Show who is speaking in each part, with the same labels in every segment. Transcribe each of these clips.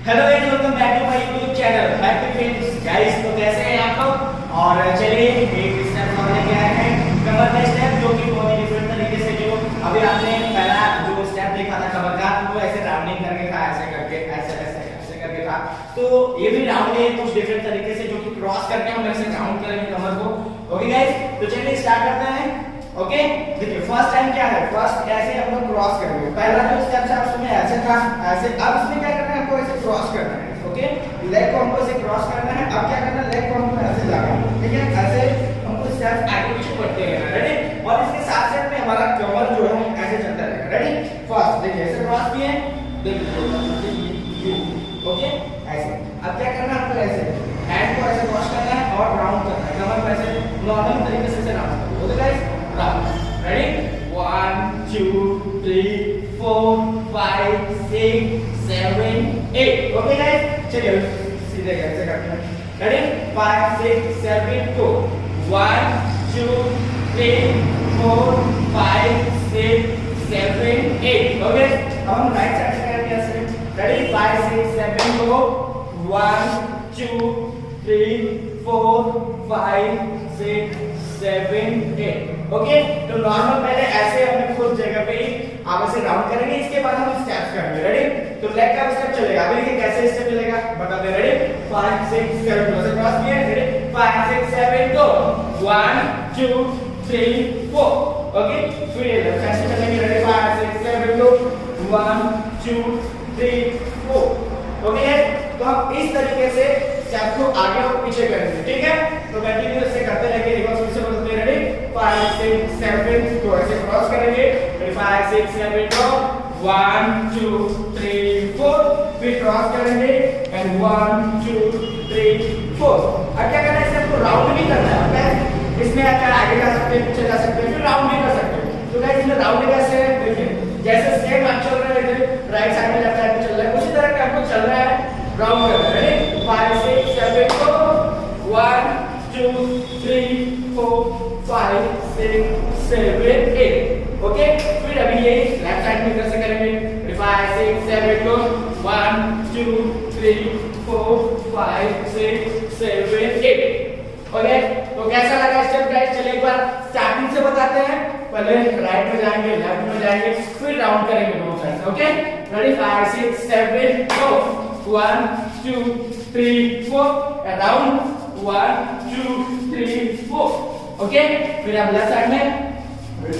Speaker 1: Hello guys, welcome back to my YouTube channel happy friends guys. तो कैसे हैं आप लोग? और चलिए एक स्टेप और लेके आए हैं कमर का स्टेप, जो कि बहुत ही डिफरेंट तरीके से जो अभी आपने पहला जो स्टेप देखा था कमर का, वो ऐसे राउंडिंग करके था, ऐसे करके ऐसे करके था। तो ये भी राउंड है कुछ डिफरेंट तरीके से, जो कि क्रॉस करके हम ऐसे राउंड करेंगे कमर को। ओके गाइस, तो चलिए स्टार्ट करते हैं। ओके देखिए, फर्स्ट टाइम क्या है, फर्स्ट ऐसे हम लोग क्रॉस करेंगे। पहला जो स्टेप था उसमें ऐसे था, ऐसे। अब इसमें क्या करना है, आपको ऐसे क्रॉस करना है। ओके, लेग को हमको ऐसे क्रॉस करना है। अब क्या करना है, लेग को हमको ऐसे लगाना है, ठीक है। ऐसे हमको स्टेप आगे पीछे बढ़ते रहना है, रेडी। और इसके साथ साथ में हमारा कमर जो है ऐसे चलता रहेगा, रेडी। फर्स्ट देखिए, ऐसे क्रॉस किए, देखिए, ओके ऐसे। अब क्या करना है, आपको ऐसे हैंड को ऐसे क्रॉस करना है और राउंड करना है, कमर को ऐसे नॉर्मल तरीके से राउंड करना है। Okay guys, ready? 1, 2, 3, 4, 5, 6, 7, 8. Okay guys? चलिए सीधे ऐसे करते हैं। Ready? 5, 6, 7, go. 1, 2, 3, 4, 5, 6, 7, 8. Okay? अब हम राइट साइड से करेंगे ऐसे। Ready? 5, 6, 7, go. 1, 2, 3, 4, 5, 6, 7, 8. ओके, तो नॉर्मल पहले ऐसे अपने खुद जगह पे ही आप ऐसे राउंड करेंगे, इसके बाद हम स्टेप्स करेंगे, रेडी। तो लेग का स्टेप चलेगा, अभी देखिए कैसे स्टेप चलेगा बताते हैं, रेडी। 5, 6, 7 ऐसे क्रॉस किए, रेडी। 5, 6, 7 गो। 1, 2, 3, 4। ओके, फिर ये लेफ्ट साइड से चलेंगे, रेडी। 5, 6, 7 गो। 1, 2, 3, 4। ओके, तो हम इस तरीके से स्टेप को आगे और पीछे करेंगे, ठीक है। तो कंटिन्यू ऐसे करते रहेंगे। एक बार फिर से बोलते हैं, रेडी। 5, 6, 7 को ऐसे क्रॉस करेंगे, 5, 6, 7 को। 1, 2, 3, 4। फिर क्रॉस करेंगे एंड 1, 2, 3, 4। अब क्या करना है, इसे आपको राउंड भी करना है। ओके, इसमें आप आगे जा सकते हैं, पीछे जा सकते हैं, फिर राउंड भी कर सकते हैं। तो गाइस, इसमें राउंड कैसे है, देखिए जैसे सेम आप चल रहे हैं, राइट साइड में लेफ्ट साइड में चल रहा है, उसी तरह का आपको चल रहा है, राउंड करना है, रेडी। 5, 6, 7 को। 1, 2, 3, 4, 5, 6, 7, 8। ओके, फिर अभी ये लेफ्ट साइड में कैसे करेंगे, 5, 6, 7 को। 1, 2, 3, 4, 5, 6, 7, 8। ओके, तो कैसा लगा स्टेप गाइस? चलिए एक बार स्टार्टिंग से बताते हैं। पहले राइट में जाएंगे, लेफ्ट में जाएंगे, फिर राउंड करेंगे दोनों साइड से। Okay, ready. 5, 6, 7 गो। 1, 2, 3, 4 अराउंड। 1, 2, 3, 4। ओके, फिर आप लेफ्ट साइड में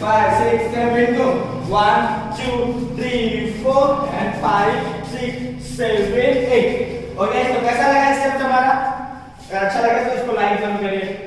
Speaker 1: 5, 6, 7 गो। 1, 2, 3, 4 एंड 5, 6, 7, 8। ओके, तो कैसा लगा स्टेप हमारा? अगर अच्छा लगा तो इसको लाइक जरूर करिए।